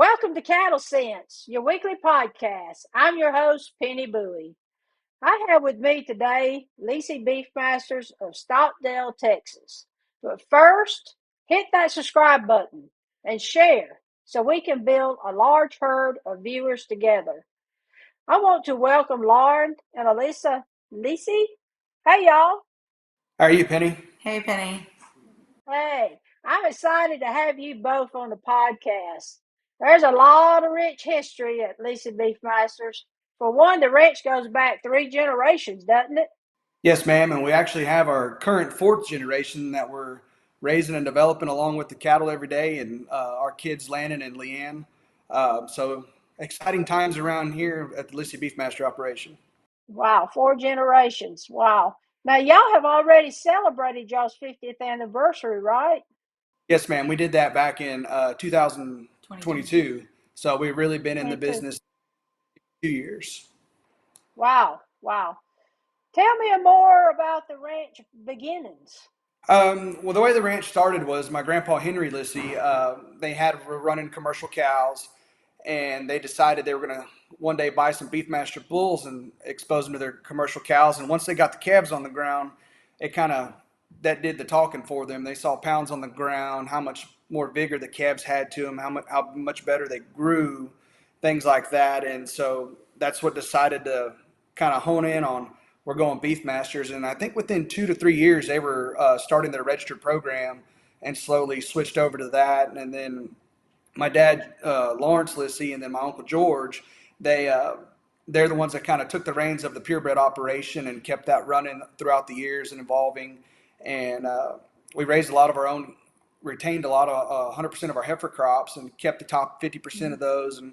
Welcome to Cattle Sense, your weekly podcast. I'm your host, Penny Bowie. I have with me today Lyssy Beefmasters of Stockdale, Texas. But first, hit that subscribe button and share so we can build a large herd of viewers together. I want to welcome Lauren and Alyssa. Lyssy, hey y'all. How are you, Penny? Hey, Penny. Hey, I'm excited to have you both on the podcast. There's a lot of rich history at Lyssy Beefmasters. For one, the ranch goes back 3 generations, doesn't it? Yes, ma'am. And we actually have our current fourth generation that we're raising and developing along with the cattle every day, and our kids, Landon and Leanne. So exciting times around here at the Lyssy Beefmaster operation. Wow, 4 generations. Wow. Now, y'all have already celebrated y'all's 50th anniversary, right? Yes, ma'am. We did that back in 2022. So we've really been in the 22. business 2 years. Wow, wow. Tell me more about the ranch beginnings. Well, the way the ranch started was my grandpa Henry Lyssy. They were running commercial cows, and they decided they were going to one day buy some Beefmaster bulls and expose them to their commercial cows. And once they got the calves on the ground, it kind of that did the talking for them. They saw pounds on the ground, how much more vigor the calves had to them, how much better they grew, things like that. And so that's what decided to kind of hone in on we're going Beefmasters. And I think within 2 to 3 years, they were starting their registered program and slowly switched over to that. And then my dad, Lawrence Lyssy, and then my uncle George, they're the ones that kind of took the reins of the purebred operation and kept that running throughout the years and evolving. And we raised a lot of our own, retained a lot of 100% of our heifer crops and kept the top 50% of those and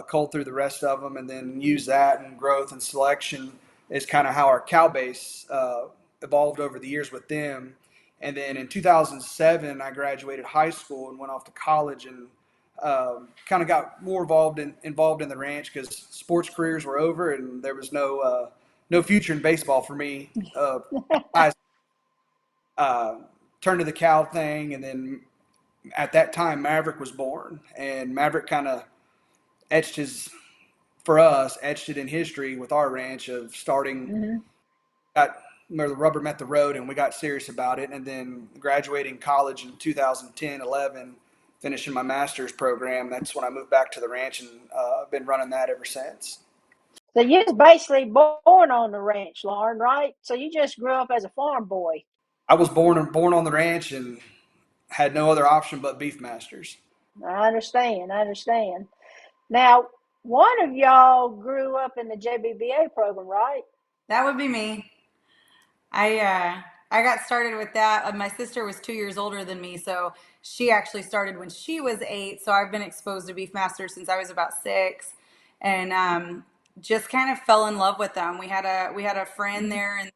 culled through the rest of them, and then used that and growth and selection is kind of how our cow base evolved over the years with them. And then in 2007, I graduated high school and went off to college and kind of got more involved in the ranch because sports careers were over and there was no future in baseball for me. I turned to the cow thing, and then at that time Maverick was born, and Maverick kind of etched his for us etched it in history with our ranch of starting Mm-hmm. got where the rubber met the road and we got serious about it, and then graduating college in 2010 11, finishing my master's program. That's when I moved back to the ranch, and I've been running that ever since. So you was basically born on the ranch, Lauren, right? So you just grew up as a farm boy. I was born on the ranch and had no other option but Beefmasters. I understand. I understand. Now, one of y'all grew up in the JBBA program, right? That would be me. I got started with that. My sister was 2 years older than me, so she actually started when she was 8. So I've been exposed to Beefmaster since I was about 6, and just kind of fell in love with them. We had a friend there and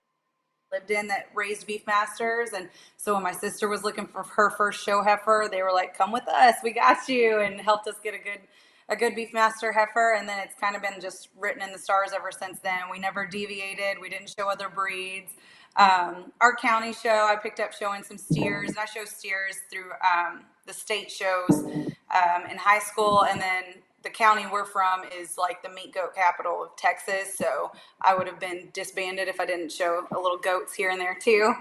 lived in that raised Beefmasters, and so when my sister was looking for her first show heifer, they were like, "Come with us, we got you," and helped us get a good Beefmaster heifer. And then it's kind of been just written in the stars ever since then. We never deviated. We didn't show other breeds. Our county show, I picked up showing some steers, and I show steers through the state shows in high school, and then the county we're from is like the meat goat capital of Texas, so I would have been disbanded if I didn't show a little goats here and there too.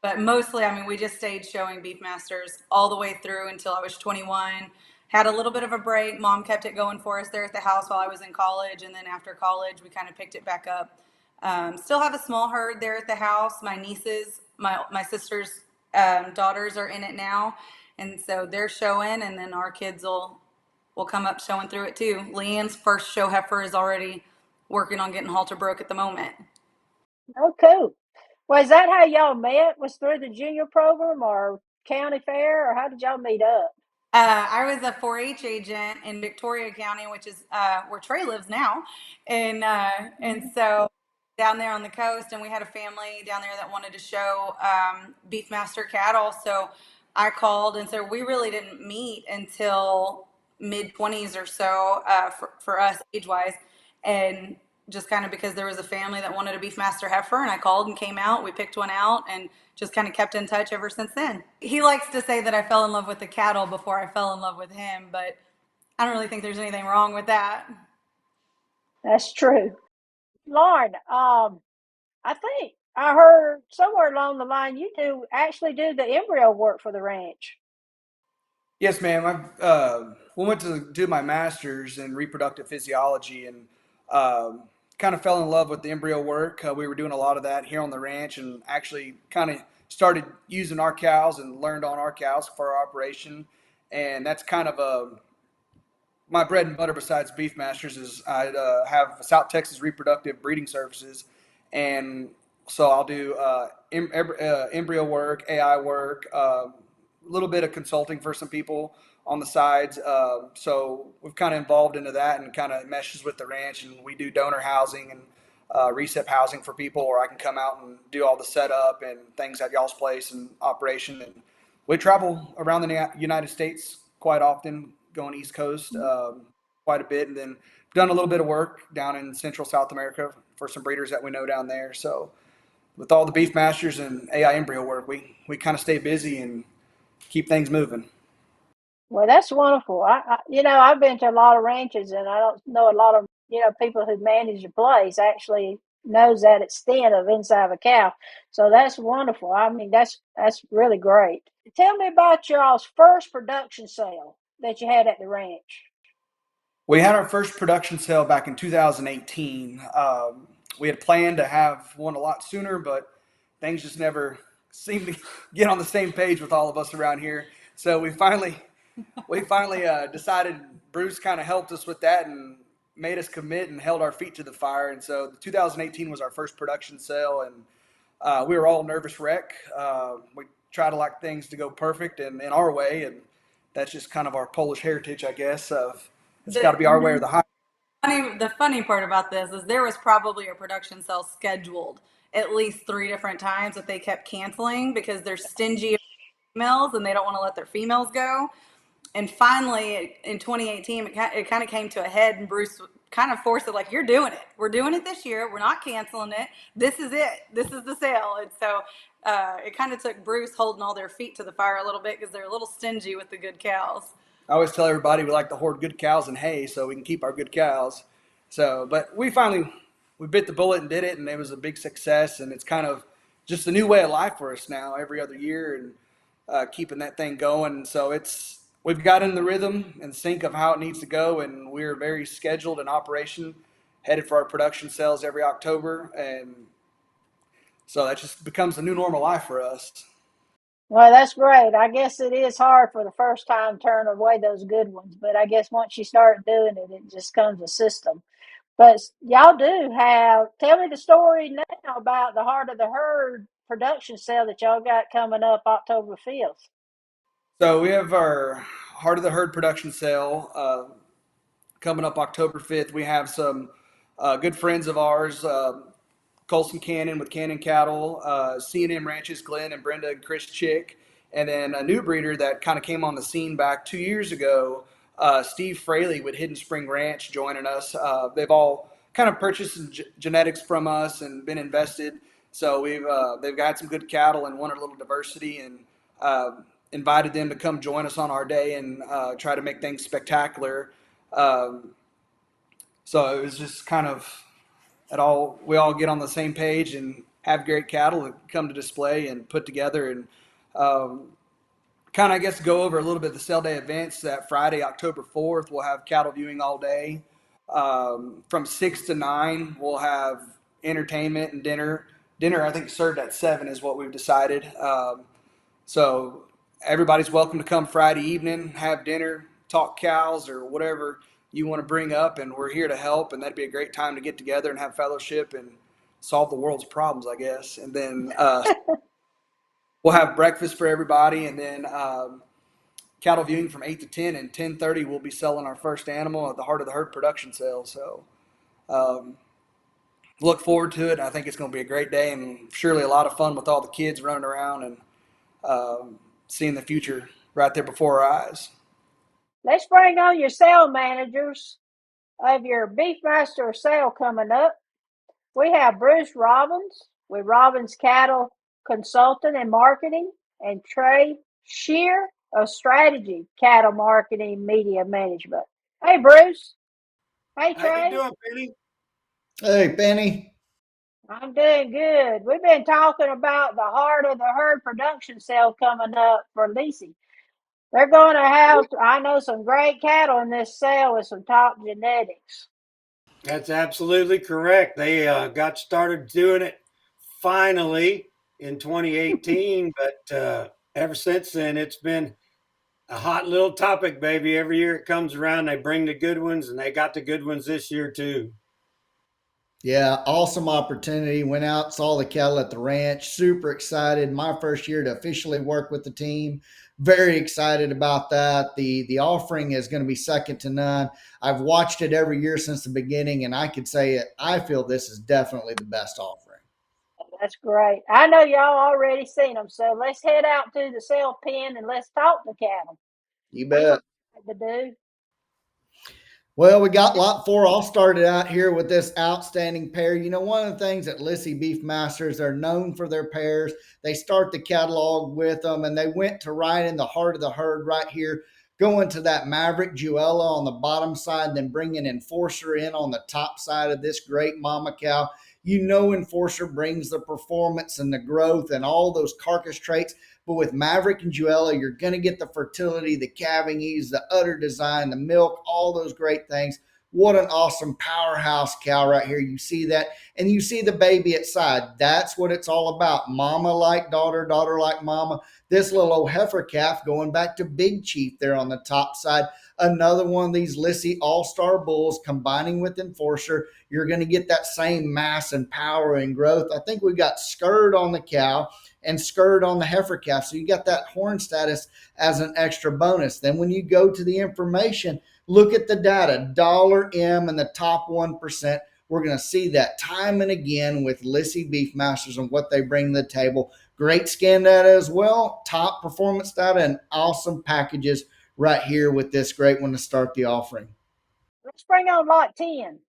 But mostly, I mean, we just stayed showing Beefmasters all the way through until I was 21. Had a little bit of a break. Mom kept it going for us there at the house while I was in college, and then after college, we kind of picked it back up. Still have a small herd there at the house. My nieces, my sister's daughters are in it now, and so they're showing, and then our kids will come up showing through it too. Leanne's first show heifer is already working on getting halter broke at the moment. Oh, cool. Well, is that how y'all met? Was through the junior program or county fair, or how did y'all meet up? I was a 4-H agent in Victoria County, which is where Trey lives now, and so down there on the coast, and we had a family down there that wanted to show Beefmaster cattle. So I called, and so we really didn't meet until mid 20s or so for us age wise, and just kind of because there was a family that wanted a Beefmaster heifer, and I called and came out. We picked one out and just kind of kept in touch ever since then. He likes to say that I fell in love with the cattle before I fell in love with him, but I don't really think there's anything wrong with that. That's true. Lauren, I think I heard somewhere along the line you do actually do the embryo work for the ranch. Yes, ma'am. We went to do my master's in reproductive physiology and kind of fell in love with the embryo work. We were doing a lot of that here on the ranch and actually kind of started using our cows and learned on our cows for our operation. And that's kind of my bread and butter besides Beefmasters is I have South Texas Reproductive Breeding Services, and so I'll do embryo work, AI work, a little bit of consulting for some people on the sides. So we've kind of involved into that and kind of meshes with the ranch, and we do donor housing and recep housing for people, or I can come out and do all the setup and things at y'all's place and operation. And we travel around the United States quite often, going East Coast quite a bit, and then done a little bit of work down in Central South America for some breeders that we know down there. So with all the Beefmasters and AI embryo work, we kind of stay busy and keep things moving. Well, that's wonderful. I've been to a lot of ranches, and I don't know a lot of people who manage the place actually knows that extent of inside of a cow. So that's wonderful. I mean, that's really great. Tell me about y'all's first production sale that you had at the ranch. We had our first production sale back in 2018. We had planned to have one a lot sooner, but things just never seemed to get on the same page with all of us around here. So we finally decided. Bruce kind of helped us with that and made us commit and held our feet to the fire. And so 2018 was our first production sale, and we were all nervous wreck. We try to like things to go perfect and in our way, and that's just kind of our Polish heritage, I guess. Of it's got to be our way or the highway. The funny part about this is there was probably a production sale scheduled at least three different times that they kept canceling because they're stingy females and they don't want to let their females go. And finally, in 2018, it kind of came to a head, and Bruce kind of forced it, like, "You're doing it. We're doing it this year. We're not canceling it. This is it. This is the sale." And so it kind of took Bruce holding all their feet to the fire a little bit because they're a little stingy with the good cows. I always tell everybody we like to hoard good cows and hay so we can keep our good cows. So, but we bit the bullet and did it, and it was a big success. And it's kind of just a new way of life for us now, every other year, and keeping that thing going. So we've got in the rhythm and sync of how it needs to go, and we're very scheduled in operation, headed for our production sales every October, and so that just becomes the new normal life for us. Well, that's great. I guess it is hard for the first time turn away those good ones, but I guess once you start doing it, it just comes a system. But y'all do have, tell me the story now about the Heart of the Herd production sale that y'all got coming up October 5th. So we have our Heart of the Herd production sale coming up October 5th. We have some good friends of ours, Colson Cannon with Cannon Cattle, C&M Ranches, Glenn and Brenda and Chris Chick, and then a new breeder that kind of came on the scene back 2 years ago, Steve Fraley with Hidden Spring Ranch joining us. They've all kind of purchased some genetics from us and been invested. So they've got some good cattle and wanted a little diversity, and invited them to come join us on our day and try to make things spectacular. Um, so it was just kind of we all get on the same page and have great cattle that come to display and put together, and um, kind of I guess go over a little bit of the sale day events. That Friday, October 4th, we'll have cattle viewing all day. From 6 to 9, we'll have entertainment and dinner. Dinner, I think, served at 7 is what we've decided. So everybody's welcome to come Friday evening, have dinner, talk cows or whatever you want to bring up, and we're here to help. And that'd be a great time to get together and have fellowship and solve the world's problems, I guess. And then we'll have breakfast for everybody, and then cattle viewing from 8 to 10, and 10:30 we'll be selling our first animal at the Heart of the Herd production sale. So um, look forward to it. I think it's going to be a great day and surely a lot of fun with all the kids running around and seeing the future right there before our eyes. Let's bring on your sale managers. of your Beefmaster sale coming up. We have Bruce Robbins with Robbins Cattle Consulting and Marketing, and Trey Shear of Strategy Cattle Marketing Media Management. Hey, Bruce. Hey, How you Trey. doing, Penny? Hey, Penny. I'm doing good. We've been talking about the Heart of the Herd production sale coming up for Lyssy. They're going to have, I know, some great cattle in this sale with some top genetics. That's absolutely correct. They got started doing it finally in 2018, but ever since then, it's been a hot little topic, baby. Every year it comes around, they bring the good ones, and they got the good ones this year, too. Yeah, awesome opportunity. Went out, saw the cattle at the ranch. Super excited. My first year to officially work with the team. Very excited about that. The offering is going to be second to none. I've watched it every year since the beginning, and I could say it. I feel this is definitely the best offering. That's great. I know y'all already seen them, so let's head out to the sale pen and let's talk the cattle. You That's bet. what I like to do. Well, we got lot four all started out here with this outstanding pair. You know, one of the things that Lyssy Beefmasters, they're known for their pairs. They start the catalog with them, and they went to right in the heart of the herd right here, going to that Maverick Juella on the bottom side, then bringing Enforcer in on the top side of this great mama cow. You know, Enforcer brings the performance and the growth and all those carcass traits. But with Maverick and Juella, you're going to get the fertility, the calving ease, the udder design, the milk, all those great things. What an awesome powerhouse cow right here. You see that, and you see the baby at side. That's what it's all about. Mama like daughter, daughter like mama. This little old heifer calf going back to Big Chief there on the top side. Another one of these Lyssy All-Star bulls combining with Enforcer. You're going to get that same mass and power and growth. I think we got skirt on the cow and skirt on the heifer calf. So you got that horn status as an extra bonus. Then when you go to the information, look at the data, dollar M in the top 1%. We're going to see that time and again with Lyssy Beefmasters and what they bring to the table. Great scan data as well, top performance data, and awesome packages right here with this great one to start the offering. Let's bring on lot 10.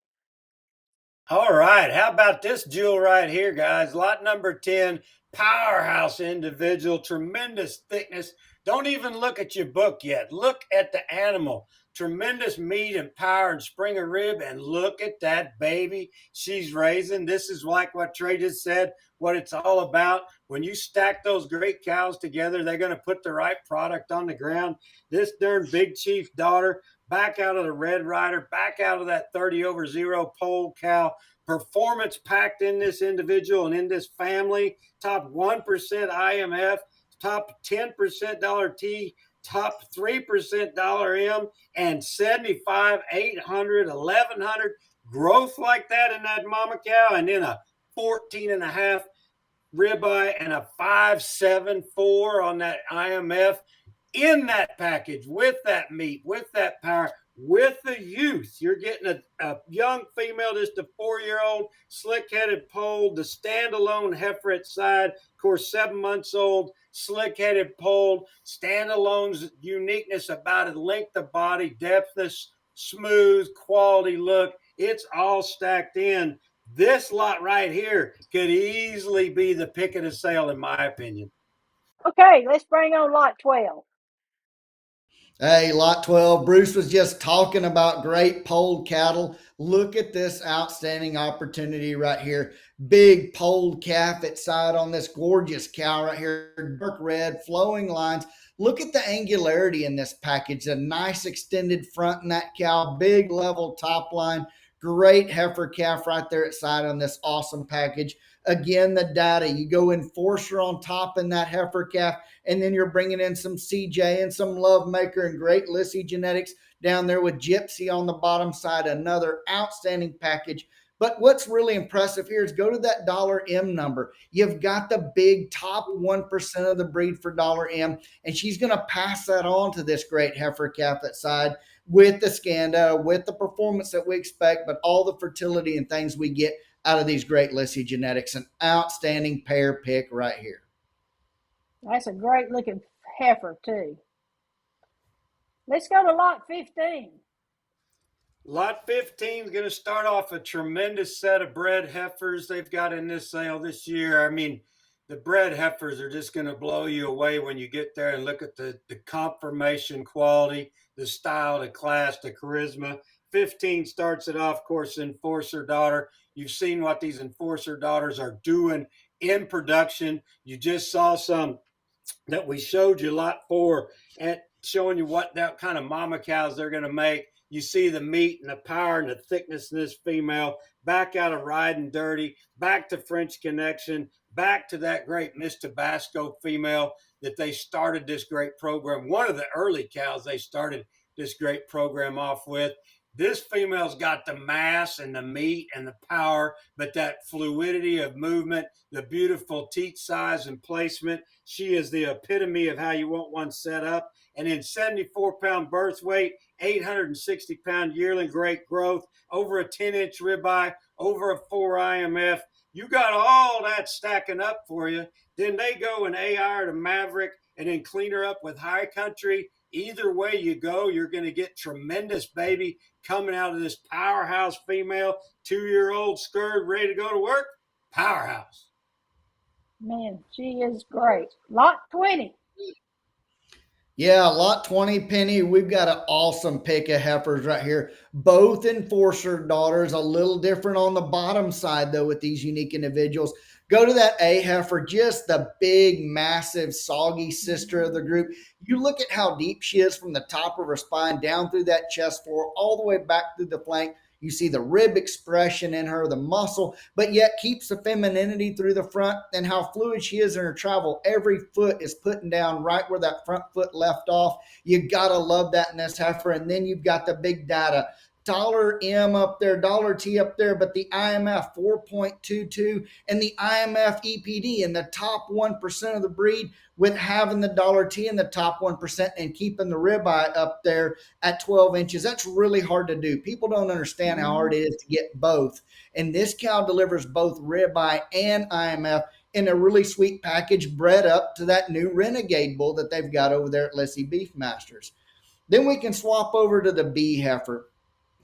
All right. How about this jewel right here, guys? Lot number 10, powerhouse individual, tremendous thickness. Don't even look at your book yet. Look at the animal. Tremendous meat and power and spring of rib. And look at that baby she's raising. This is like what Trey just said, what it's all about. When you stack those great cows together, they're going to put the right product on the ground. This darn Big Chief daughter, back out of the Red Rider, back out of that 30 over 0 pole cow. Performance packed in this individual and in this family. Top 1% IMF, top 10% dollar T, top 3% dollar M, and 75, 800, 1100. Growth like that in that mama cow, and then a 14 and a half ribeye and a 574 on that IMF in that package with that meat, with that power, with the youth. You're getting a young female, just a 4-year-old, slick-headed pole, the standalone heifer at side, of course, 7 months old, slick-headed pole, standalone's uniqueness about it, length of body, depthness, smooth, quality look. It's all stacked in. This lot right here could easily be the pick of the sale, in my opinion. Okay, let's bring on lot 12. Hey, lot 12. Bruce was just talking about great polled cattle. Look at this outstanding opportunity right here. Big polled calf at side on this gorgeous cow right here. Dark red, flowing lines. Look at the angularity in this package. A nice extended front in that cow. Big level top line. Great heifer calf right there at side on this awesome package. Again, the data. You go Enforcer on top in that heifer calf, and then you're bringing in some CJ and some Love Maker and great Lyssy genetics down there with Gypsy on the bottom side. Another outstanding package. But what's really impressive here is go to that dollar M number. You've got the big top 1% of the breed for dollar M, and she's going to pass that on to this great heifer calf at side with the scan data, with the performance that we expect, but all the fertility and things we get out of these great Lyssy genetics. An outstanding pair pick right here. That's a great looking heifer, too. Let's go to lot 15. Lot 15 is going to start off a tremendous set of bred heifers they've got in this sale this year. I mean, the bred heifers are just going to blow you away when you get there and look at the conformation quality, the style, the class, the charisma. 15 starts it off, of course, Enforcer Daughter. You've seen what these Enforcer Daughters are doing in production. You just saw some that we showed you, lot 4, and showing you what that kind of mama cows they're going to make. You see the meat and the power and the thickness in this female, back out of Riding Dirty, back to French Connection, back to that great Miss Tabasco female that they started this great program. One of the early cows they started this great program off with. This female's got the mass and the meat and the power, but that fluidity of movement, the beautiful teat size and placement. She is the epitome of how you want one set up. And in 74-pound birth weight, 860-pound yearling, great growth, over a 10-inch ribeye, over a 4 IMF. You got all that stacking up for you. Then they go and AR to Maverick and then clean her up with High Country. Either way you go, you're going to get tremendous baby coming out of this powerhouse female, 2-year-old scourge, ready to go to work. Powerhouse. Man, she is great. Lot 20. Yeah, lot 20, Penny. We've got an awesome pick of heifers right here. Both Enforcer Daughters, a little different on the bottom side, though, with these unique individuals. Go to that A heifer, just the big, massive, soggy sister of the group. You look at how deep she is from the top of her spine down through that chest floor, all the way back through the flank. You see the rib expression in her, the muscle, but yet keeps the femininity through the front, and how fluid she is in her travel. Every foot is putting down right where that front foot left off. You got to love that in this heifer. And then you've got the big data. $M up there, $T up there, but the IMF 4.22 and the IMF EPD in the top 1% of the breed, with having the $T in the top 1% and keeping the ribeye up there at 12 inches. That's really hard to do. People don't understand how hard it is to get both. And this cow delivers both ribeye and IMF in a really sweet package, bred up to that new Renegade bull that they've got over there at Lyssy Beefmasters. Then we can swap over to the B heifer.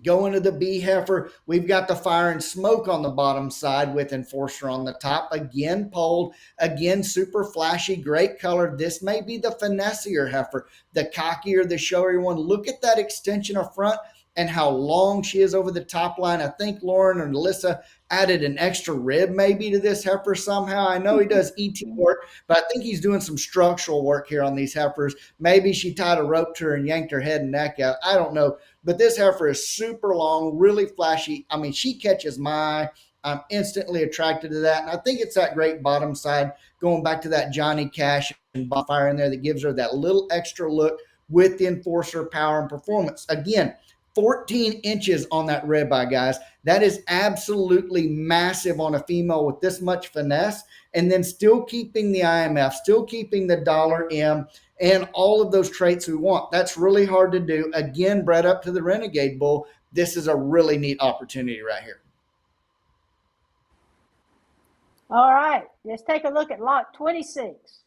Going to the B heifer, we've got the Fire and Smoke on the bottom side with Enforcer on the top. Again, polled. Again, super flashy, great color. This may be the finessier heifer, the cockier, the showier one. Look at that extension of front and how long she is over the top line. I think Lauren and Alyssa added an extra rib maybe to this heifer somehow. I know he does ET work, but I think he's doing some structural work here on these heifers. Maybe she tied a rope to her and yanked her head and neck out. I don't know. But this heifer is super long, really flashy. I mean, she catches my eye. I'm instantly attracted to that. And I think it's that great bottom side, going back to that Johnny Cash and bonfire in there, that gives her that little extra look with the Enforcer power and performance. Again, 14 inches on that ribeye, guys. That is absolutely massive on a female with this much finesse. And then still keeping the IMF, still keeping the $M, and all of those traits we want. That's really hard to do. Again, bred up to the Renegade bull. This is a really neat opportunity right here. All right, let's take a look at lot 26.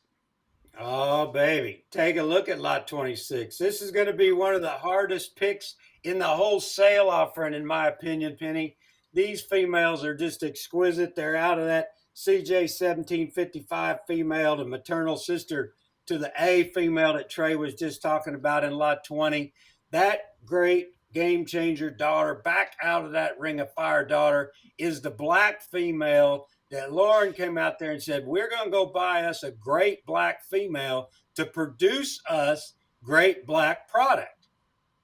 Oh, baby. Take a look at lot 26. This is going to be one of the hardest picks in the whole sale offering, in my opinion, Penny. These females are just exquisite. They're out of that CJ 1755 female, the maternal sister to the A female that Trey was just talking about in lot 20. That great game changer daughter, back out of that Ring of Fire daughter, is the black female that Lauren came out there and said, we're going to go buy us a great black female to produce us great black product.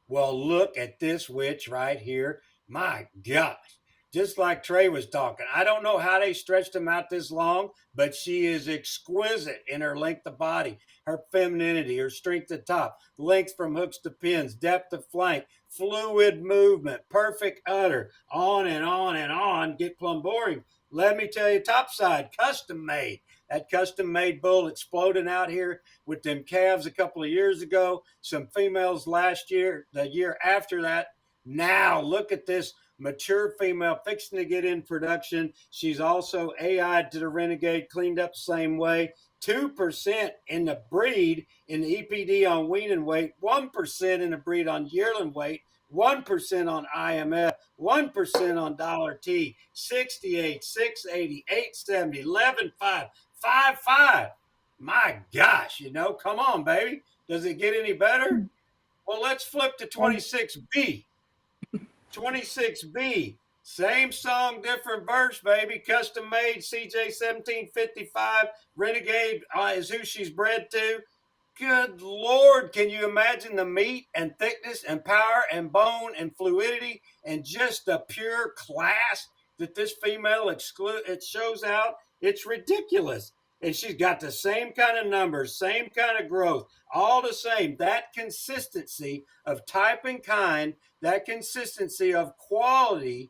Well, look at this witch right here. My gosh. Just like Trey was talking. I don't know how they stretched them out this long, but she is exquisite in her length of body, her femininity, her strength at top, length from hooks to pins, depth of flank, fluid movement, perfect udder, on and on and on. Get plumb boring. Let me tell you, topside, custom made. That custom made bull exploding out here with them calves a couple of years ago, some females last year, the year after that. Now look at this mature female fixing to get in production. She's also AI'd to the Renegade, cleaned up the same way. 2% in the breed in the EPD on weaning weight, 1% in the breed on yearling weight, 1% on IMF, 1% on dollar T, 68, 680, 870, 11.5, 5.5. My gosh, come on, baby. Does it get any better? Well, let's flip to 26B. 26B. Same song, different verse, baby. Custom made, CJ 1755. Renegade is who she's bred to. Good Lord, can you imagine the meat and thickness and power and bone and fluidity and just the pure class that this female it shows out? It's ridiculous. And she's got the same kind of numbers, same kind of growth, all the same. That consistency of type and kind, that consistency of quality,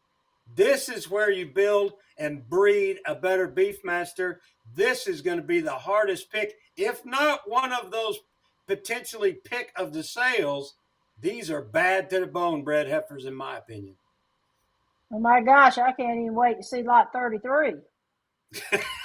this is where you build and breed a better Beefmaster. This is going to be the hardest pick, if not one of those potentially pick of the sales. These are bad to the bone bred heifers, in my opinion. Oh my gosh, I can't even wait to see lot 33.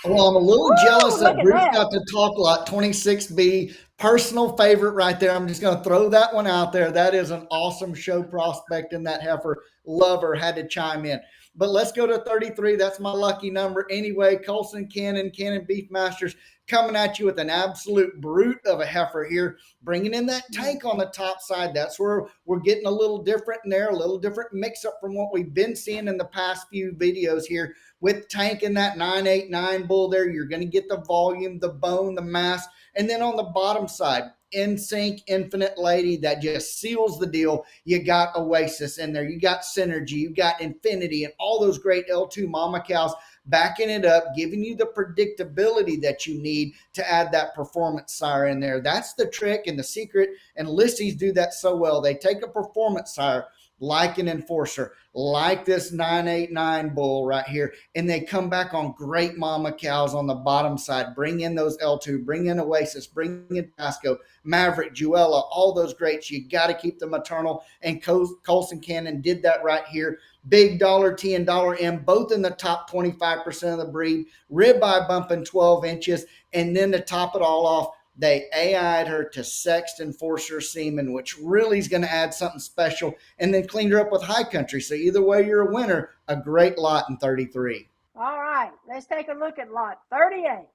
Well, I'm a little jealous that Bruce that. got to talk lot 26B. Personal favorite right there. I'm just going to throw that one out there. That is an awesome show prospect in that heifer. Lover had to chime in. But let's go to 33. That's my lucky number. Anyway, Colson Cannon Beefmasters coming at you with an absolute brute of a heifer here, bringing in that tank on the top side. That's where we're getting a little different in there, a little different mix up from what we've been seeing in the past few videos here. With tank in that 989 bull there, you're going to get the volume, the bone, the mass. And then on the bottom side, In Sync, Infinite Lady, that just seals the deal. You got Oasis in there. You got Synergy. You got Infinity and all those great L2 mama cows backing it up, giving you the predictability that you need to add that performance sire in there. That's the trick and the secret, and Lyssy's do that so well. They take a performance sire like an Enforcer, like this 989 bull right here, and they come back on great mama cows on the bottom side. Bring in those L2, bring in Oasis, bring in Pasco, Maverick, Juella, all those greats. You got to keep the maternal, and Colson Cannon did that right here. Big dollar T and dollar M, both in the top 25% of the breed. Ribeye bumping 12 inches. And then to top it all off, they AI'd her to Sexed Enforcer semen, which really is going to add something special. And then cleaned her up with High Country. So either way, you're a winner. A great lot in 33. All right, let's take a look at lot 38.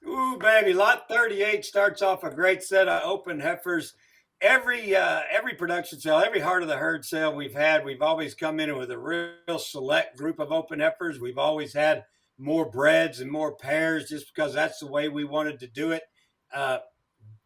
Ooh, baby, lot 38 starts off a great set of open heifers. Every production sale, every heart of the herd sale we've had, we've always come in with a real select group of open heifers. We've always had more breds and more pairs just because that's the way we wanted to do it.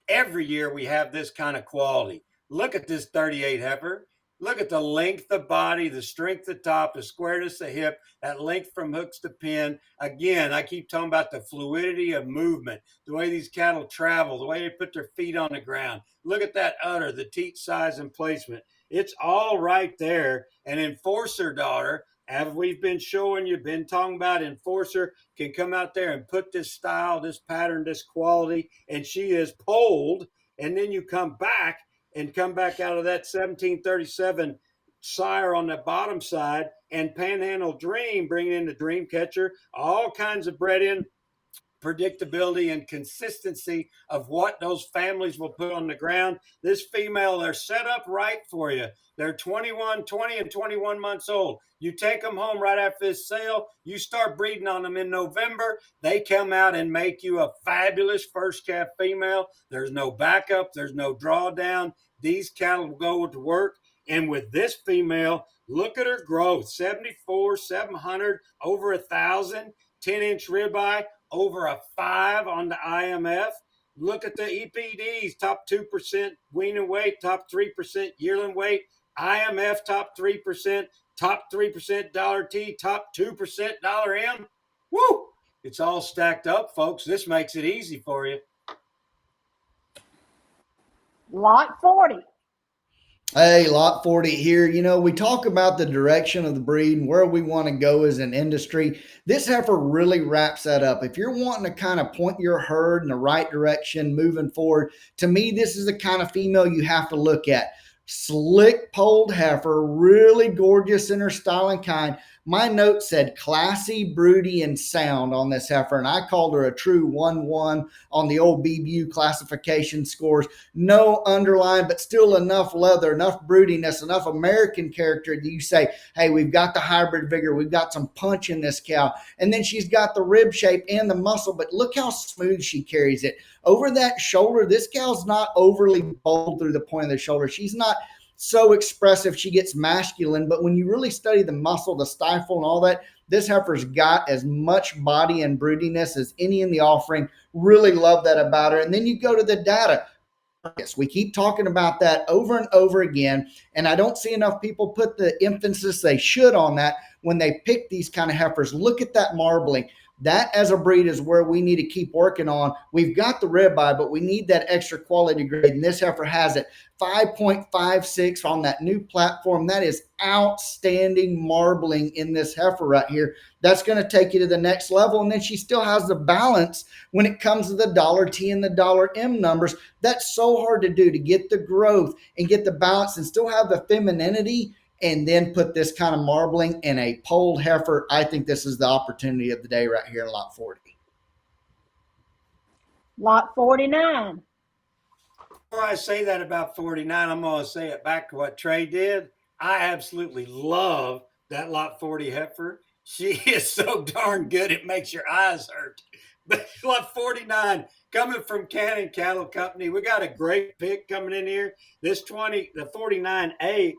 Every year we have this kind of quality. Look at this 38 heifer. Look at the length of body, the strength of top, the squareness of hip, that length from hooks to pin. Again, I keep talking about the fluidity of movement, the way these cattle travel, the way they put their feet on the ground. Look at that udder, the teat size and placement. It's all right there. An Enforcer daughter, as we've been showing you, been talking about, Enforcer can come out there and put this style, this pattern, this quality, and she is polled. And then you come back out of that 1737 sire on the bottom side, and Panhandle Dream, bringing in the Dream Catcher, all kinds of bred in, predictability and consistency of what those families will put on the ground. This female, they're set up right for you. They're 20 and 21 months old. You take them home right after this sale. You start breeding on them in November. They come out and make you a fabulous first calf female. There's no backup. There's no drawdown. These cattle will go to work. And with this female, look at her growth. 74, 700, over 1,000, 10-inch ribeye, over a 5 on the IMF. Look at the EPDs, top 2% weaning weight, top 3% yearling weight. IMF, top 3%, top 3% dollar T, top 2% dollar M. Woo! It's all stacked up, folks. This makes it easy for you. Lot 40. Hey, lot 40 here. You know, we talk about the direction of the breed and where we want to go as an industry. This heifer really wraps that up. If you're wanting to kind of point your herd in the right direction moving forward, to me, this is the kind of female you have to look at. Slick polled heifer, really gorgeous in her style and kind, My note said classy, broody, and sound on this heifer, and I called her a true 1-1 on the old BBU classification scores. No underline, but still enough leather, enough broodiness, enough American character that you say, hey, we've got the hybrid vigor, we've got some punch in this cow. And then she's got the rib shape and the muscle, but look how smooth she carries it. Over that shoulder, this cow's not overly bold through the point of the shoulder. She's not so expressive, she gets masculine, but when you really study the muscle, the stifle, and all that, this heifer's got as much body and broodiness as any in the offering. Really love that about her. And then you go to the data. Yes, we keep talking about that over and over again, and I don't see enough people put the emphasis they should on that when they pick these kind of heifers. Look at that marbling. That as a breed is where we need to keep working on. We've got the ribeye, but we need that extra quality grade, and this heifer has it. 5.56 on that new platform. That is outstanding marbling in this heifer right here. That's going to take you to the next level, and then she still has the balance when it comes to the $T and the $M numbers. That's so hard to do, to get the growth and get the balance and still have the femininity, and then put this kind of marbling in a polled heifer. I think this is the opportunity of the day right here in lot 40. Lot 49. Before I say that about 49, I'm going to say it back to what Trey did. I absolutely love that lot 40 heifer. She is so darn good, it makes your eyes hurt. But lot 49, coming from Cannon Cattle Company, we got a great pick coming in here. The 49A,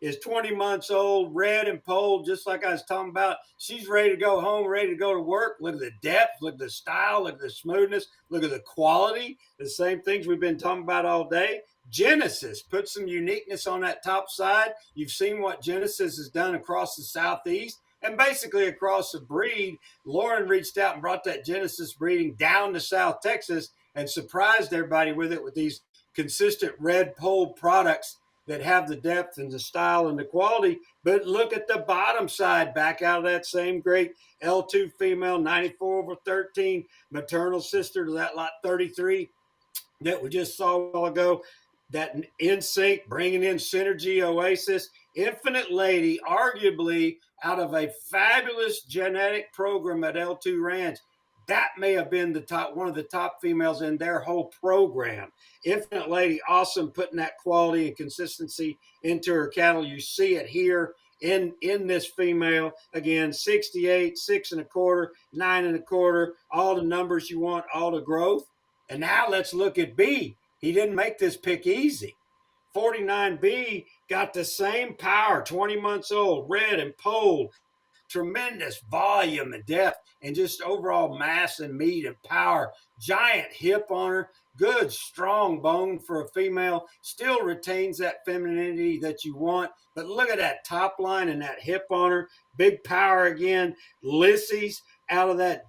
is 20 months old, red and polled, just like I was talking about. She's ready to go home, ready to go to work. Look at the depth, look at the style, look at the smoothness, look at the quality, the same things we've been talking about all day. Genesis, put some uniqueness on that top side. You've seen what Genesis has done across the Southeast and basically across the breed. Lauren reached out and brought that Genesis breeding down to South Texas and surprised everybody with it, with these consistent red polled products that have the depth and the style and the quality. But look at the bottom side, back out of that same great L2 female, 94/13, maternal sister to that lot 33 that we just saw a while ago. That in sync, bringing in synergy, Oasis, Infinite Lady, arguably out of a fabulous genetic program at L2 Ranch. That may have been one of the top females in their whole program. Infinite Lady, awesome, putting that quality and consistency into her cattle. You see it here in this female. Again, 68, 6 1/4, 9 1/4, all the numbers you want, all the growth. And now let's look at B. He didn't make this pick easy. 49B got the same power, 20 months old, red and polled, tremendous volume and depth, and just overall mass and meat and power. Giant hip on her, good strong bone for a female, still retains that femininity that you want. But look at that top line and that hip on her, big power again. Lyssy's out of that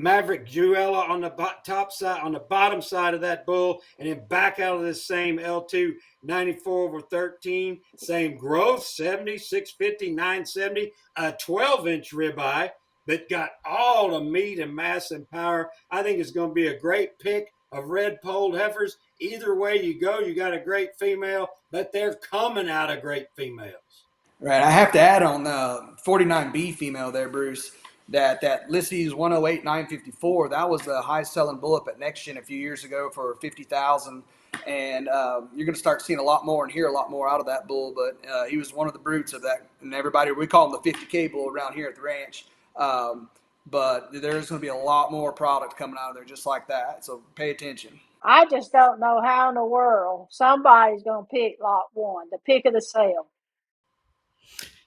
Maverick Juella on the top side, on the bottom side of that bull, and then back out of this same L2, 94/13, same growth, 70, 650, 970, a 12-inch ribeye that got all the meat and mass and power. I think it's going to be a great pick of red polled heifers. Either way you go, you got a great female, but they're coming out of great females. Right. I have to add on the 49B female there, Bruce, that Lyssy's 108,954, that was the high selling bull up at Next Gen a few years ago for 50,000. And you're going to start seeing a lot more and hear a lot more out of that bull. But he was one of the brutes of that. And everybody, we call him the 50K bull around here at the ranch. But there's going to be a lot more product coming out of there just like that. So pay attention. I just don't know how in the world somebody's going to pick lot 1, the pick of the sale.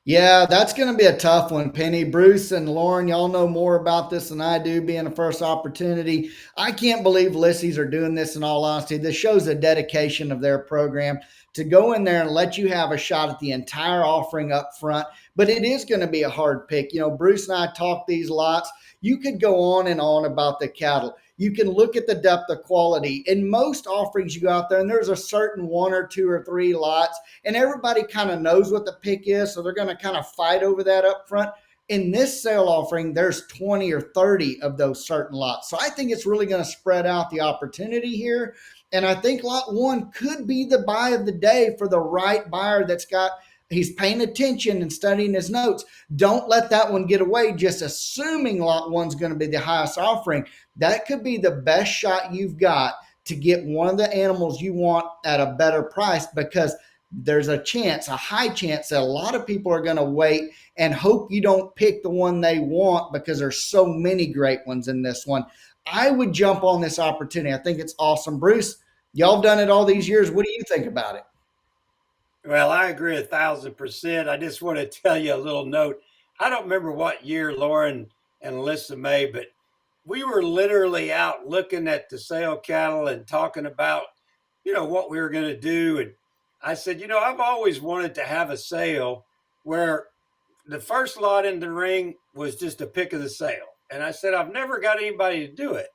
Yeah, that's going to be a tough one, Penny. Bruce and Lauren, y'all know more about this than I do, being a first opportunity. I can't believe Lyssy's are doing this, in all honesty. This shows the dedication of their program to go in there and let you have a shot at the entire offering up front. But it is going to be a hard pick. You know, Bruce and I talked these lots. You could go on and on about the cattle. You can look at the depth of quality. In most offerings, you go out there and there's a certain 1 or 2 or 3 lots, and everybody kind of knows what the pick is, so they're going to kind of fight over that up front. In this sale offering, there's 20 or 30 of those certain lots. So I think it's really going to spread out the opportunity here. And I think lot 1 could be the buy of the day for the right buyer that's got he's paying attention and studying his notes. Don't let that one get away just assuming lot one's going to be the highest offering. That could be the best shot you've got to get one of the animals you want at a better price, because there's a high chance that a lot of people are going to wait and hope you don't pick the one they want because there's so many great ones in this one. I would jump on this opportunity. I think it's awesome. Bruce, y'all have done it all these years. What do you think about it? Well, I agree 1,000%. I just want to tell you a little note. I don't remember what year Lauren and Alyssa made, but we were literally out looking at the sale cattle and talking about, what we were going to do. And I said, I've always wanted to have a sale where the first lot in the ring was just a pick of the sale. And I said, I've never got anybody to do it.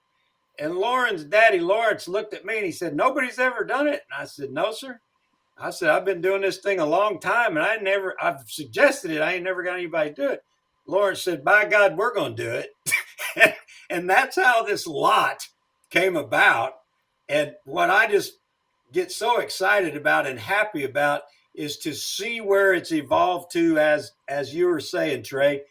And Lauren's daddy, Lawrence, looked at me and he said, nobody's ever done it. And I said, no, sir. I said, I've been doing this thing a long time and I've suggested it. I ain't never got anybody to do it. Lawrence said, by God, we're going to do it. And that's how this lot came about. And what I just get so excited about and happy about is to see where it's evolved to, as you were saying, Trey.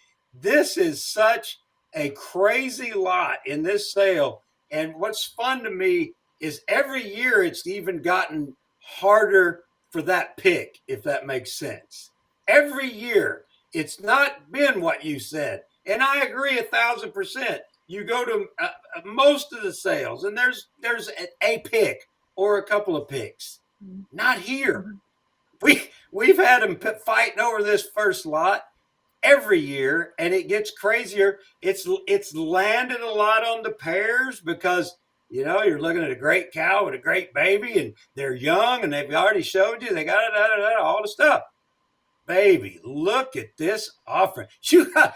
This is such a crazy lot in this sale. And what's fun to me is every year it's even gotten harder for that pick, if that makes sense. Every year, it's not been what you said. And I agree 1,000%. You go to most of the sales and there's a pick or a couple of picks. Not here. We've had them fighting over this first lot every year, and it gets crazier. It's landed a lot on the pairs because you're looking at a great cow with a great baby, and they're young, and they've already showed you they got all the stuff. Baby, look at this offering. You got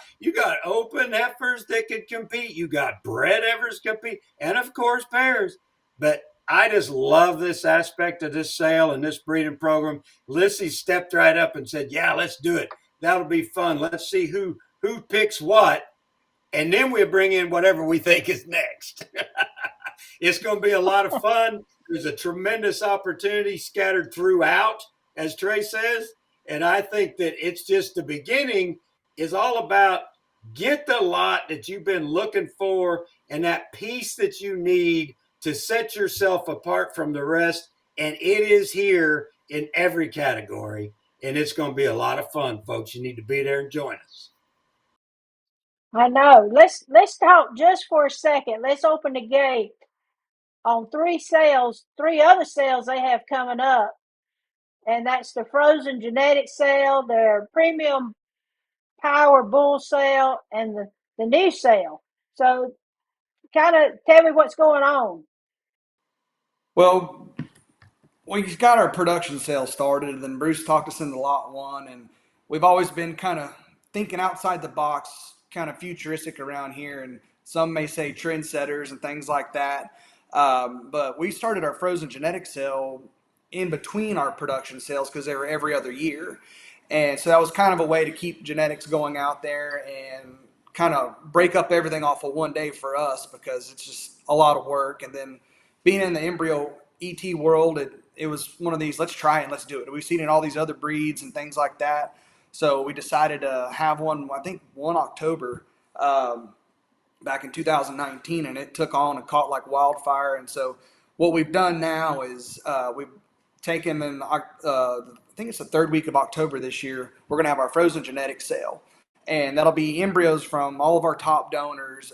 open heifers that could compete. You got bred heifers compete, and of course pairs. But I just love this aspect of this sale and this breeding program. Lyssy stepped right up and said, "Yeah, let's do it. That'll be fun. Let's see who picks what, and then we'll bring in whatever we think is next." It's going to be a lot of fun. There's a tremendous opportunity scattered throughout, as Trey says. And I think that it's just the beginning is all about get the lot that you've been looking for and that piece that you need to set yourself apart from the rest. And it is here in every category. And it's going to be a lot of fun, folks. You need to be there and join us. I know. Let's talk just for a second. Let's open the gate on three other sales they have coming up. And that's the frozen genetic sale, their premium power bull sale, and the new sale. So kind of tell me what's going on. Well, we got our production sales started, and then Bruce talked us into lot one, and we've always been kind of thinking outside the box, kind of futuristic around here, and some may say trendsetters and things like that. But we started our frozen genetic sale in between our production sales because they were every other year. And so that was kind of a way to keep genetics going out there and kind of break up everything off of one day for us because it's just a lot of work. And then being in the embryo ET world, it was one of these, let's try and let's do it. We've seen it in all these other breeds and things like that. So we decided to have one, I think 1 October back in 2019, and it took on and caught like wildfire. And so what we've done now is we've taken in, I think it's the 3rd week of October this year, we're going to have our frozen genetic sale. And that'll be embryos from all of our top donors.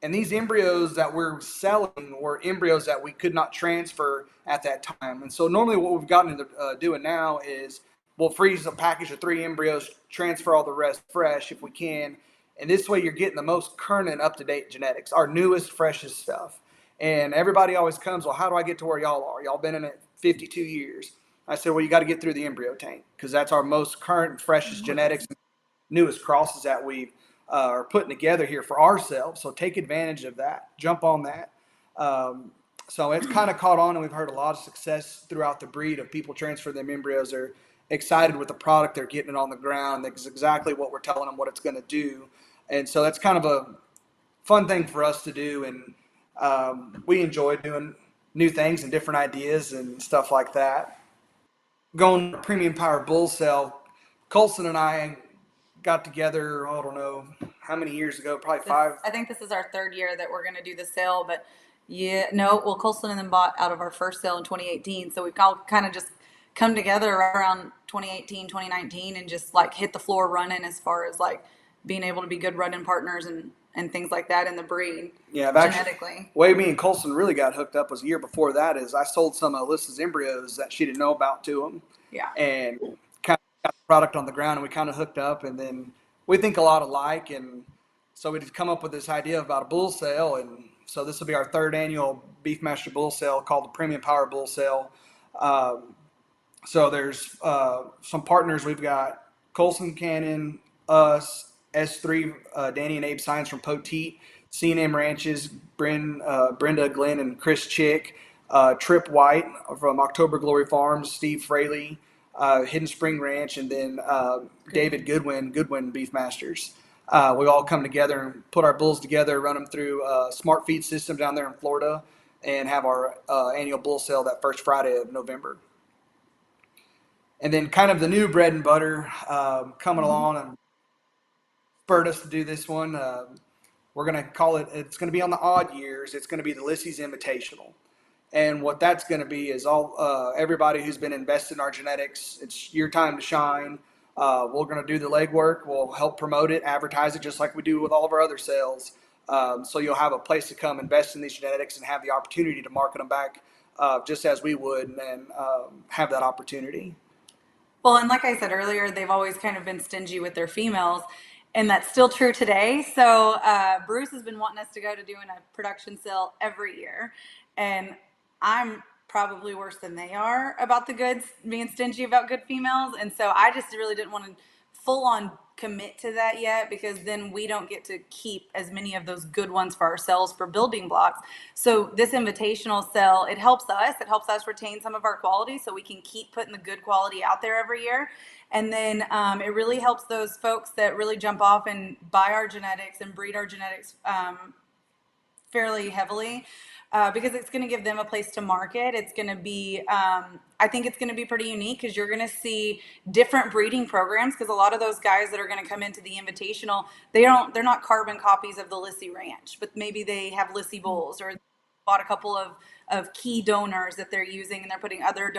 And these embryos that we're selling were embryos that we could not transfer at that time. And so normally what we've gotten into doing now is we'll freeze a package of 3 embryos, transfer all the rest fresh if we can. And this way you're getting the most current and up-to-date genetics, our newest, freshest stuff. And everybody always comes, well, how do I get to where y'all are? Y'all been in it 52 years. I said, well, you got to get through the embryo tank because that's our most current and freshest genetics, newest crosses that we are putting together here for ourselves. So take advantage of that. Jump on that. So it's kind of caught on, and we've heard a lot of success throughout the breed of people transfer them embryos. They're excited with the product. They're getting it on the ground. That's exactly what we're telling them what it's going to do. And so that's kind of a fun thing for us to do. And we enjoy doing new things and different ideas and stuff like that. going to premium power bull sale. Colson and I got together, I don't know how many years ago, probably five. I think this is our third year that we're going to do the sale, but yeah, no, well, Colson and them bought out of our first sale in 2018. So we've all kind of just come together around 2018, 2019 and just like hit the floor running as far as like being able to be good running partners and things like that in the breed. Yeah, genetically. The way me and Colson really got hooked up was a year before that. Is I sold some of Alyssa's embryos that she didn't know about to him. Yeah. And kind of got the product on the ground, and we kind of hooked up. And then we think a lot alike, and so we just come up with this idea about a bull sale. And so this will be our third annual Beefmaster Bull Sale called the Premium Power Bull Sale. So there's some partners. We've got Colson Cannon, us, S3, Danny and Abe Science from Poteet, C&M Ranches, Brenda Glenn and Chris Chick, Trip White from October Glory Farms, Steve Fraley, Hidden Spring Ranch, and then David Goodwin Beefmasters. We all come together and put our bulls together, run them through a smart feed system down there in Florida, and have our annual bull sale that first Friday of November. And then kind of the new bread and butter coming along and spurred us to do this one. We're going to call it, it's going to be on the odd years. It's going to be the Lyssy's Invitational. And what that's going to be is all everybody who's been invested in our genetics, it's your time to shine. We're going to do the legwork. We'll help promote it, advertise it, just like we do with all of our other sales. So you'll have a place to come invest in these genetics and have the opportunity to market them back just as we would and have that opportunity. Well, and like I said earlier, they've always kind of been stingy with their females, and that's still true today. So Bruce has been wanting us to go to doing a production sale every year, and I'm probably worse than they are about the goods, being stingy about good females. And so I just really didn't want to full on commit to that yet, because then we don't get to keep as many of those good ones for ourselves for building blocks. So this invitational sale, it helps us retain some of our quality so we can keep putting the good quality out there every year. And then it really helps those folks that really jump off and buy our genetics and breed our genetics fairly heavily, because it's going to give them a place to market. It's going to be, I think it's going to be pretty unique, because you're going to see different breeding programs, because a lot of those guys that are going to come into the Invitational, they're not carbon copies of the Lyssy Ranch, but maybe they have Lyssy bulls, or bought a couple of key donors that they're using, and they're putting other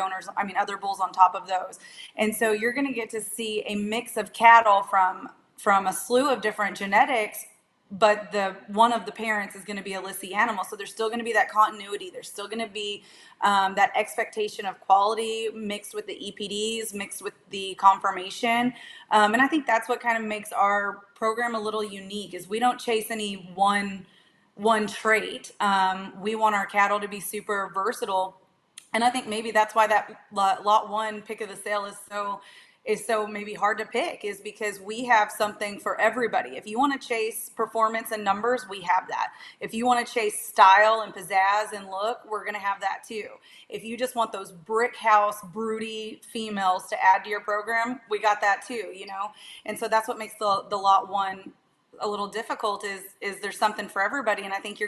bulls on top of those. And so you're going to get to see a mix of cattle from a slew of different genetics, but one of the parents is going to be a Lyssy animal. So there's still going to be that continuity. There's still going to be that expectation of quality mixed with the EPDs, mixed with the conformation. And I think that's what kind of makes our program a little unique, is we don't chase any one trait. We want our cattle to be super versatile. And I think maybe that's why that lot one pick of the sale is so maybe hard to pick, is because we have something for everybody. If you want to chase performance and numbers, we have that. If you want to chase style and pizzazz and look, we're going to have that too. If you just want those brick house broody females to add to your program, we got that too, you know? And so that's what makes the lot one a little difficult, is there's something for everybody. And I think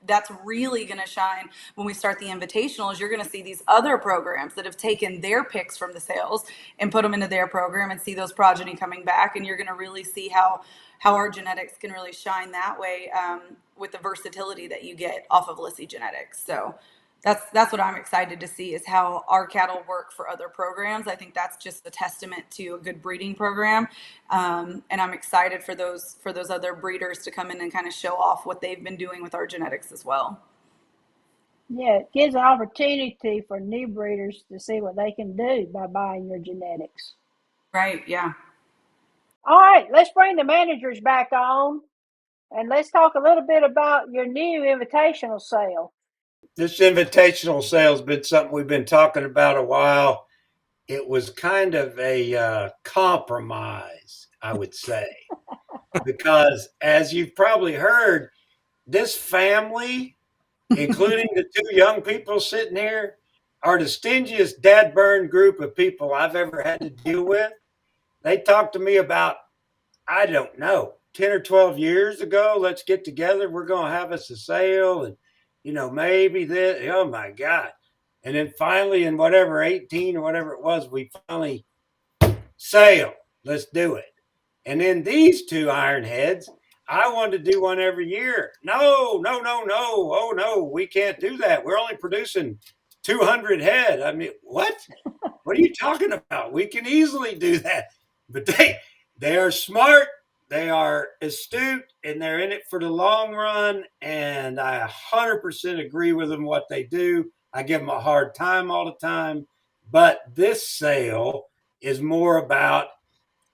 that's really gonna shine when we start the Invitational, is you're gonna see these other programs that have taken their picks from the sales and put them into their program, and see those progeny coming back. And you're gonna really see how our genetics can really shine that way, with the versatility that you get off of Lyssy genetics. So that's what I'm excited to see, is how our cattle work for other programs. I think that's just a testament to a good breeding program. And I'm excited for those other breeders to come in and kind of show off what they've been doing with our genetics as well. Yeah, it gives an opportunity for new breeders to see what they can do by buying your genetics. Right, yeah. All right, let's bring the managers back on, and let's talk a little bit about your new invitational sale. This invitational sale has been something we've been talking about a while. It was kind of a compromise, I would say, because as you've probably heard, this family, including the two young people sitting here, are the stingiest dad burn group of people I've ever had to deal with. They talked to me about, I don't know, 10 or 12 years ago, let's get together. We're going to have us a sale. And, maybe this, oh my God. And then finally, in whatever 18 or whatever it was, we finally sale. Let's do it. And then these two ironheads, I wanted to do one every year. No, no, no, no. Oh, no, we can't do that. We're only producing 200 head. I mean, what? What are you talking about? We can easily do that. But they are smart, they are astute, and they're in it for the long run. And I 100% agree with them what they do. I give them a hard time all the time. But this sale is more about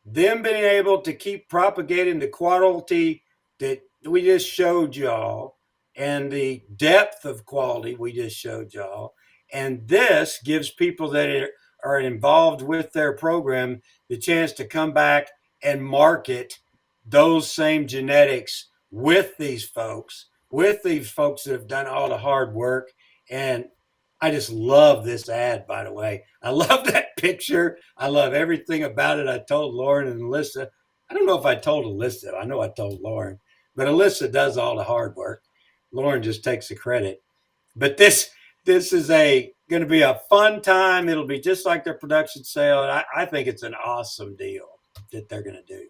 them being able to keep propagating the quality that we just showed y'all and the depth of quality we just showed y'all. And this gives people that are involved with their program the chance to come back and market those same genetics with these folks that have done all the hard work. And I just love this ad, by the way. I love that picture. I love everything about it. I told Lauren and Alyssa. I don't know if I told Alyssa. I know I told Lauren, but Alyssa does all the hard work. Lauren just takes the credit. But this is going to be a fun time. It'll be just like their production sale. And I think it's an awesome deal that they're going to do.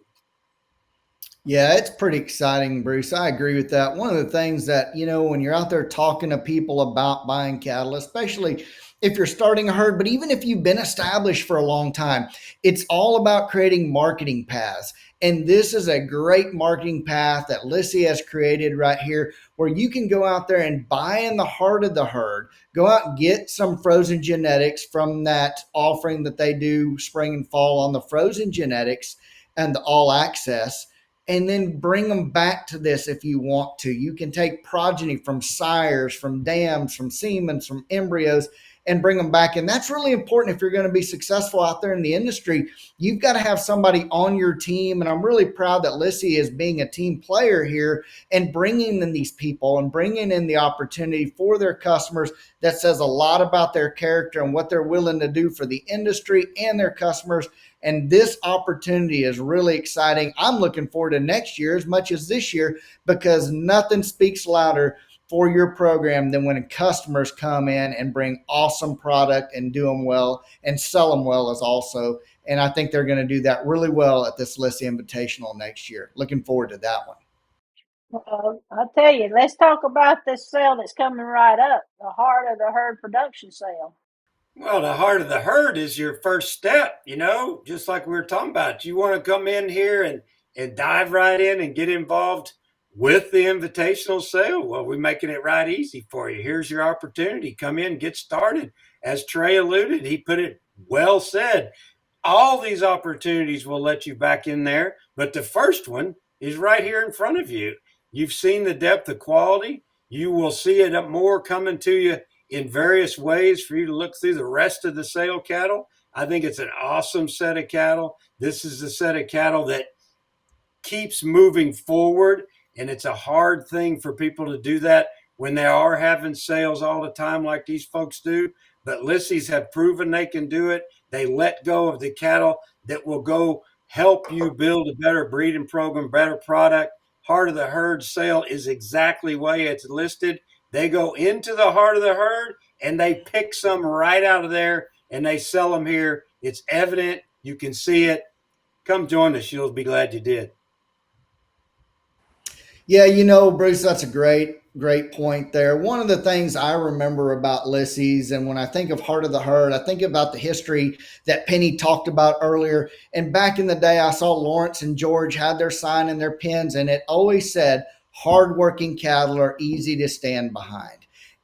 Yeah, it's pretty exciting, Bruce. I agree with that. One of the things that, when you're out there talking to people about buying cattle, especially if you're starting a herd, but even if you've been established for a long time, it's all about creating marketing paths. And this is a great marketing path that Lyssy has created right here, where you can go out there and buy in the heart of the herd, go out and get some frozen genetics from that offering that they do spring and fall on the frozen genetics and the all access, and then bring them back to this if you want to. You can take progeny from sires, from dams, from semens, from embryos, and bring them back. And that's really important if you're going to be successful out there in the industry. You've got to have somebody on your team. And I'm really proud that Lyssy is being a team player here and bringing in these people and bringing in the opportunity for their customers. That says a lot about their character and what they're willing to do for the industry and their customers. And this opportunity is really exciting. I'm looking forward to next year as much as this year, because nothing speaks louder for your program than when customers come in and bring awesome product and do them well and sell them well as also. And I think they're going to do that really well at this Lyssy Invitational next year. Looking forward to that one. I'll tell you, let's talk about this sale that's coming right up, the Heart of the Herd production sale. Well, the heart of the herd is your first step, just like we were talking about. You want to come in here and dive right in and get involved with the invitational sale. Well, we're making it right easy for you. Here's your opportunity. Come in, get started. As Trey alluded, he put it well said. All these opportunities will let you back in there, but the first one is right here in front of you. You've seen the depth of quality. You will see it more coming to you in various ways for you to look through the rest of the sale cattle. I think it's an awesome set of cattle. This is a set of cattle that keeps moving forward, and it's a hard thing for people to do that when they are having sales all the time like these folks do. But Lyssy's have proven they can do it. They let go of the cattle that will go help you build a better breeding program, better product. Heart of the herd sale is exactly the way it's listed. They go into the heart of the herd and they pick some right out of there and they sell them here. It's evident. You can see it. Come join us. You'll be glad you did. Yeah, Bruce, that's a great point there. One of the things I remember about Lyssy's, and when I think of Heart of the Herd, I think about the history that Penny talked about earlier. And back in the day, I saw Lawrence and George had their sign and their pins, and it always said, hardworking cattle are easy to stand behind.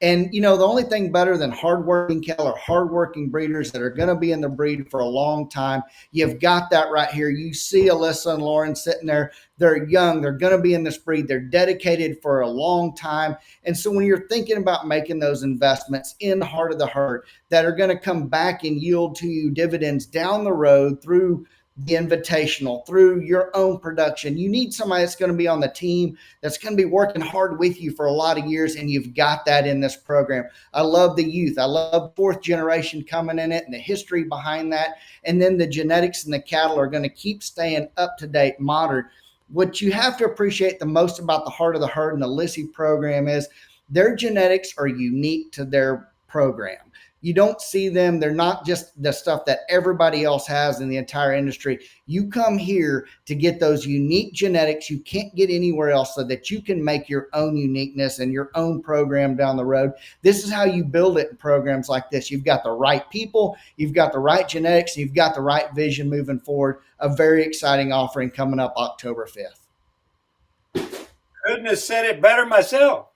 And, the only thing better than hardworking cattle are hardworking breeders that are going to be in the breed for a long time. You've got that right here. You see Alyssa and Lauren sitting there. They're young. They're going to be in this breed. They're dedicated for a long time. And so when you're thinking about making those investments in the heart of the herd that are going to come back and yield to you dividends down the road through the invitational, through your own production, you need somebody that's going to be on the team, that's going to be working hard with you for a lot of years, and you've got that in this program. I love the youth. I love fourth generation coming in it and the history behind that. And then the genetics and the cattle are going to keep staying up to date, modern. What you have to appreciate the most about the Heart of the Herd and the Lyssy program is their genetics are unique to their program. You don't see them. They're not just the stuff that everybody else has in the entire industry. You come here to get those unique genetics you can't get anywhere else, so that you can make your own uniqueness and your own program down the road. This is how you build it in programs like this. You've got the right people, you've got the right genetics, you've got the right vision moving forward. A very exciting offering coming up October 5th. Couldn't have said it better myself.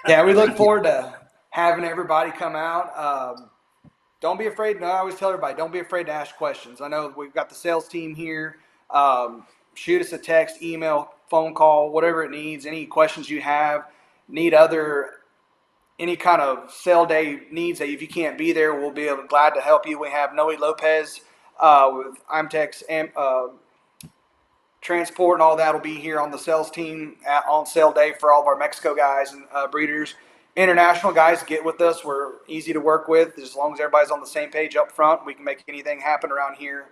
Yeah, we look forward to having everybody come out. Don't be afraid. I always tell everybody, don't be afraid to ask questions. I know we've got the sales team here. Shoot us a text, email, phone call, whatever it needs. Any questions you have, any kind of sale day needs that if you can't be there, we'll be glad to help you. We have Noe Lopez with IMTEX and transport and all that will be here on the sales team on sale day for all of our Mexico guys and breeders. International guys, get with us. We're easy to work with. As long as everybody's on the same page up front, we can make anything happen around here.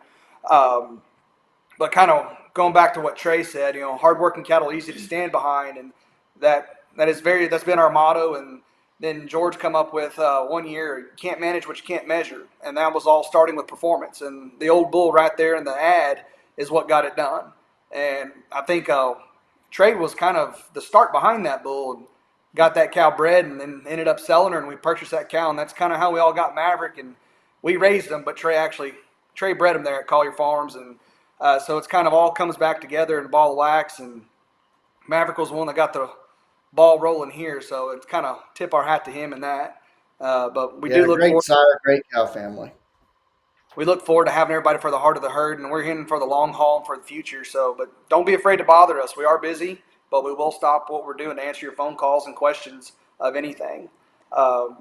But kind of going back to what Trey said, hardworking cattle easy to stand behind, and that's been our motto. And then George come up with 1 year, you can't manage what you can't measure, and that was all starting with performance. And the old bull right there in the ad is what got it done. And I think Trey was kind of the start behind that bull, and got that cow bred, and then ended up selling her, and we purchased that cow, and that's kind of how we all got Maverick. And we raised him, but Trey bred him there at Collier Farms, and so it's kind of all comes back together in a ball of wax. And Maverick was the one that got the ball rolling here, so it's kind of tip our hat to him in that. But we do look great forward. sire, great cow family. We look forward to having everybody for the heart of the herd, and we're in for the long haul and for the future. So, but don't be afraid to bother us. We are busy, but we will stop what we're doing to answer your phone calls and questions of anything. And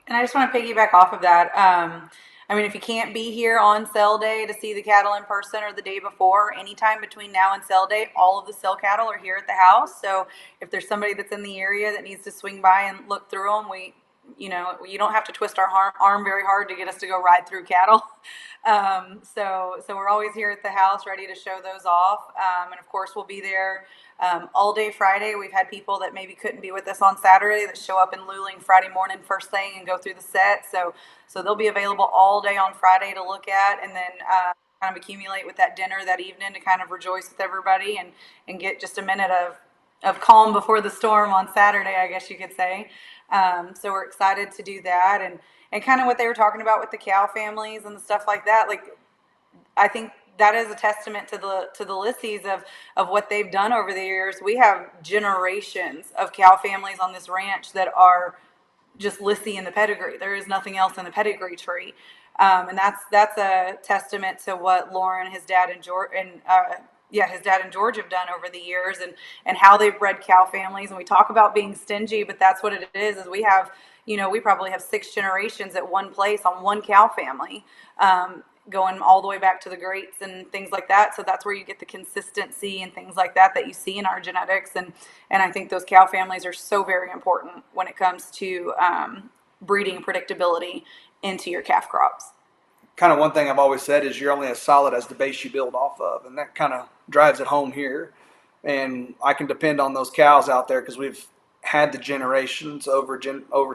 I just want to piggyback off of that. If you can't be here on sale day to see the cattle in person or the day before, anytime between now and sale day, all of the sale cattle are here at the house. So if there's somebody that's in the area that needs to swing by and look through them, you don't have to twist our arm very hard to get us to go ride through cattle. So we're always here at the house ready to show those off. And of course we'll be there all day Friday. We've had people that maybe couldn't be with us on Saturday that show up in Luling Friday morning first thing and go through the set. So they'll be available all day on Friday to look at, and then kind of accumulate with that dinner that evening to kind of rejoice with everybody and get just a minute of calm before the storm on Saturday, I guess you could say. So we're excited to do that, and kind of what they were talking about with the cow families and the stuff like that. Like, I think that is a testament to the Lyssys of what they've done over the years. We have generations of cow families on this ranch that are just Lyssy in the pedigree. There is nothing else in the pedigree tree. And that's a testament to what Lauren, his dad, and George, his dad and George have done over the years, and how they've bred cow families. And we talk about being stingy, but that's what it is we have, we probably have 6 generations at one place on one cow family, going all the way back to the greats and things like that. So that's where you get the consistency and things like that you see in our genetics. And I think those cow families are so very important when it comes to breeding predictability into your calf crops. Kind of one thing I've always said is you're only as solid as the base you build off of, and that kind of drives it home here. And I can depend on those cows out there because we've had the generations over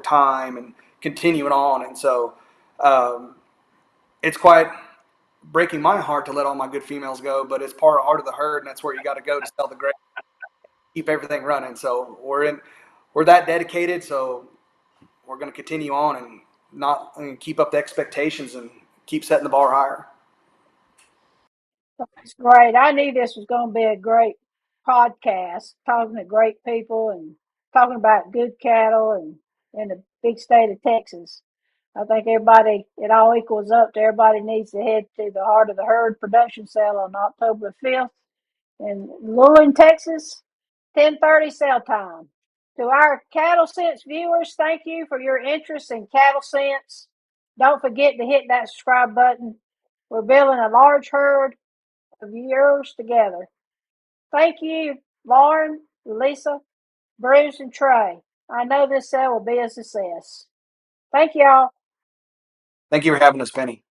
time and continuing on. And so it's quite breaking my heart to let all my good females go, but it's part of the herd, and that's where you got to go to sell the grain, keep everything running. So we're that dedicated. So we're going to continue on and keep up the expectations and keep setting the bar higher. That's great. I knew this was going to be a great podcast, talking to great people and talking about good cattle and in the big state of Texas. I think it all equals up to everybody needs to head to the Heart of the Herd production sale on October 5th in Luling, Texas, 10:30 sale time. To our Cattle Sense viewers, thank you for your interest in Cattle Sense. Don't forget to hit that subscribe button. We're building a large herd of viewers together. Thank you, Lauren, Lisa, Bruce, and Trey. I know this sale will be a success. Thank y'all. Thank you for having us, Penny.